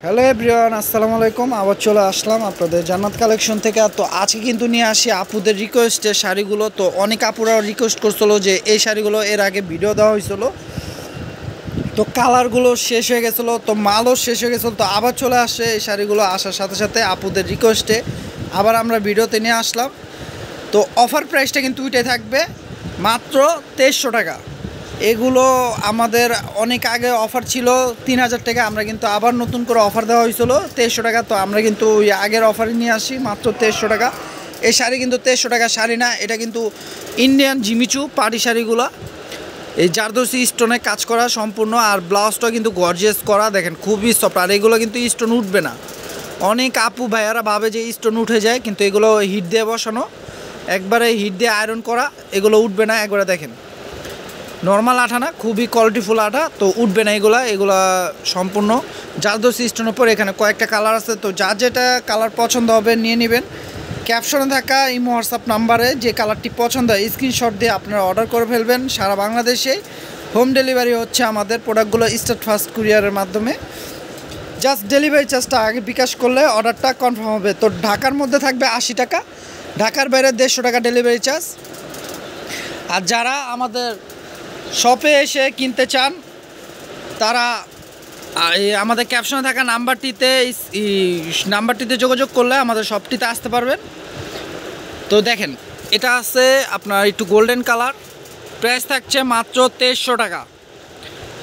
Hello everyone, আসসালামু আলাইকুম। আবার চলে আসলাম আপনাদের জান্নাত কালেকশন থেকে। তো আজকে কিন্তু নিয়ে আসি আপুদের রিকোয়েস্টের শাড়িগুলো। তো অনেক আপুরা রিকোয়েস্ট করছিল যে এই শাড়িগুলো এর আগে ভিডিও দেওয়া হয়েছিল, তো কালারগুলো শেষ হয়ে গেছিলো, তো মালও শেষ হয়ে গেছিলো। তো আবার চলে আসে এই শাড়িগুলো, আসার সাথে সাথে আপুদের রিকোয়েস্টে আবার আমরা ভিডিওতে নিয়ে আসলাম। তো অফার প্রাইসটা কিন্তু ওইটাই থাকবে, মাত্র 2300 টাকা। এগুলো আমাদের অনেক আগে অফার ছিল 3000 টাকা, আমরা কিন্তু আবার নতুন করে অফার দেওয়া হয়েছিল 2300 টাকা। তো আমরা কিন্তু ওই আগের অফারে নিয়ে আসি মাত্র 2300 টাকা। এই শাড়ি কিন্তু 2300 টাকা শাড়ি না, এটা কিন্তু ইন্ডিয়ান জিমিচু পাটি শাড়িগুলো, এই জারদোসি স্টোনে কাজ করা সম্পূর্ণ। আর ব্লাউজটা কিন্তু গর্জিয়াস করা, দেখেন খুবই সফট। আর এগুলো কিন্তু স্টোন উঠবে না। অনেক আপু ভাইয়ারা ভাবে যে স্টোন উঠে যায়, কিন্তু এগুলো হিট দিয়ে বসানো, একবারে হিট দিয়ে আয়রন করা, এগুলো উঠবে না। একবারে দেখেন নর্মাল আঠা না, খুবই কোয়ালিটিফুল আঠা, তো উঠবে না এগুলা সম্পূর্ণ জারদোসি স্টোনের উপর। এখানে কয়েকটা কালার আছে, তো যার যেটা কালার পছন্দ হবে নিয়ে নেবেন। ক্যাপশনে থাকা ইমো হোয়াটসঅ্যাপ নাম্বারে যে কালারটি পছন্দ হয় স্ক্রিনশট দিয়ে আপনারা অর্ডার করে ফেলবেন। সারা বাংলাদেশে হোম ডেলিভারি হচ্ছে আমাদের প্রোডাক্টগুলো স্টেট ফার্স্ট কুরিয়ারের মাধ্যমে। জাস্ট ডেলিভারি চার্জটা আগে বিকাশ করলে অর্ডারটা কনফার্ম হবে। তো ঢাকার মধ্যে থাকবে 80 টাকা, ঢাকার বাইরে 150 টাকা ডেলিভারি চার্জ। আর যারা আমাদের শপে এসে কিনতে চান তারা আমাদের ক্যাপশনে থাকা নাম্বারটিতে যোগাযোগ করলে আমাদের শপটিতে আসতে পারবেন। তো দেখেন এটা আছে আপনার একটু গোল্ডেন কালার, প্রাইস থাকছে মাত্র 2300 টাকা।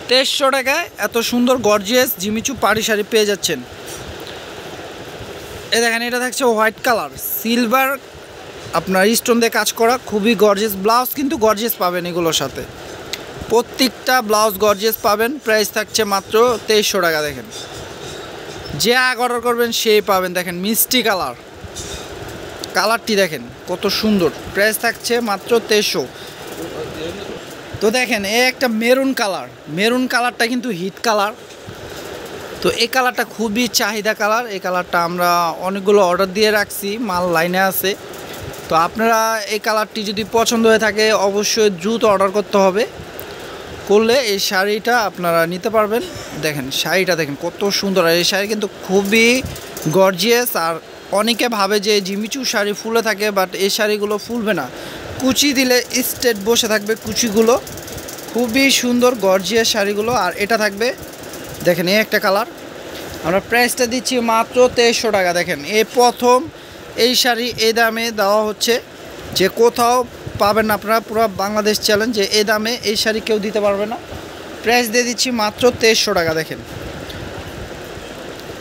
2300 টাকায় এত সুন্দর গর্জিয়াস জিমিচু পাড়ি শাড়ি পেয়ে যাচ্ছেন। দেখেন এটা থাকছে হোয়াইট কালার, সিলভার আপনার স্টোন দিয়ে কাজ করা, খুবই গর্জিয়াস। ব্লাউজ কিন্তু গর্জিয়াস পাবেন এগুলোর সাথে, প্রত্যেকটা ব্লাউজ গর্জিয়াস পাবেন। প্রাইস থাকছে মাত্র 2300 টাকা। দেখেন যে আগে অর্ডার করবেন সেই পাবেন। দেখেন মিষ্টি কালারটি দেখেন কত সুন্দর, প্রাইস থাকছে মাত্র 2300। তো দেখেন একটা মেরুন কালারটা কিন্তু হিট কালার। তো এই কালারটা খুবই চাহিদা কালার। এই কালারটা আমরা অনেকগুলো অর্ডার দিয়ে রাখছি, মাল লাইনে আছে। তো আপনারা এই কালারটি যদি পছন্দ হয়ে থাকে অবশ্যই দ্রুত অর্ডার করতে হবে, করলে এই শাড়িটা আপনারা নিতে পারবেন। দেখেন শাড়িটা দেখেন কত সুন্দর। আর এই শাড়ি কিন্তু খুবই গর্জিয়াস। আর অনেকে ভাবে যে জিমিচু শাড়ি ফুলে থাকে, বাট এই শাড়িগুলো ফুলবে না, কুচি দিলে স্ট্রেট বসে থাকবে কুচিগুলো। খুবই সুন্দর গর্জিয়াস শাড়িগুলো। আর এটা থাকবে দেখেন এই একটা কালার, আমরা প্রাইসটা দিচ্ছি মাত্র 2300 টাকা। দেখেন প্রথম এই শাড়ি এই দামে দেওয়া হচ্ছে, যে কোথাও পাবেন না আপনারা, পুরো বাংলাদেশ চ্যালেঞ্জ, যে এই দামে এই শাড়ি কেউ দিতে পারবে না। প্রাইস দিয়ে দিচ্ছি মাত্র 2300 টাকা। দেখেন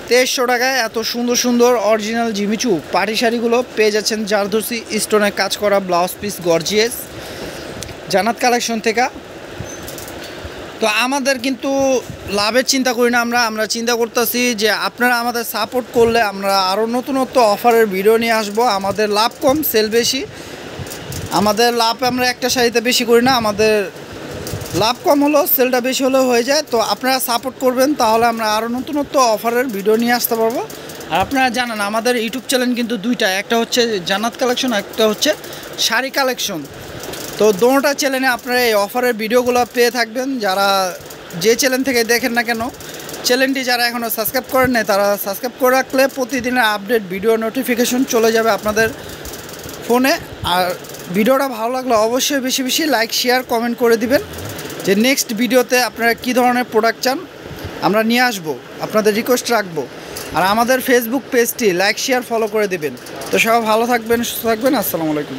2300 টাকায় এত সুন্দর সুন্দর অরিজিনাল জিমিচু পাটি শাড়িগুলো পেয়ে যাচ্ছেন জারদোসি স্টোনে কাজ করা, ব্লাউজ পিস গর্জিয়াস, জান্নাত কালেকশন থেকে। তো আমাদের কিন্তু লাভের চিন্তা করি না, আমরা চিন্তা করতেছি যে আপনারা আমাদের সাপোর্ট করলে আমরা আরও নতুনত্ব অফারের ভিডিও নিয়ে আসবো। আমাদের লাভ কম, সেল বেশি। আমাদের লাভ আমরা একটা শাড়িতে বেশি করি না, আমাদের লাভ কম হলেও সেলটা বেশি হলেও হয়ে যায়। তো আপনারা সাপোর্ট করবেন, তাহলে আমরা আরও নতুনত্ব অফারের ভিডিও নিয়ে আসতে পারবো। আর আপনারা জানেন আমাদের ইউটিউব চ্যানেল কিন্তু দুইটা, একটা হচ্ছে জান্নাত কালেকশন, একটা হচ্ছে শাড়ি কালেকশন। তো দোনোটা চ্যানেলে আপনারা এই অফারের ভিডিওগুলো পেয়ে থাকবেন। যারা যে চ্যানেল থেকে দেখেন না কেন, চ্যানেলটি যারা এখনও সাবস্ক্রাইব করেন নাই তারা সাবস্ক্রাইব করে রাখলে প্রতিদিনের আপডেট ভিডিও নোটিফিকেশন চলে যাবে আপনাদের ফোনে। আর ভিডিওটা ভালো লাগলে অবশ্যই বেশি বেশি লাইক শেয়ার কমেন্ট করে দিবেন, যে নেক্সট ভিডিওতে আপনারা কী ধরনের প্রোডাক্ট চান আমরা নিয়ে আসবো, আপনাদের রিকোয়েস্ট রাখবো। আর আমাদের ফেসবুক পেজটি লাইক শেয়ার ফলো করে দিবেন। তো সবাই ভালো থাকবেন, সুস্থ থাকবেন। আসসালামু আলাইকুম।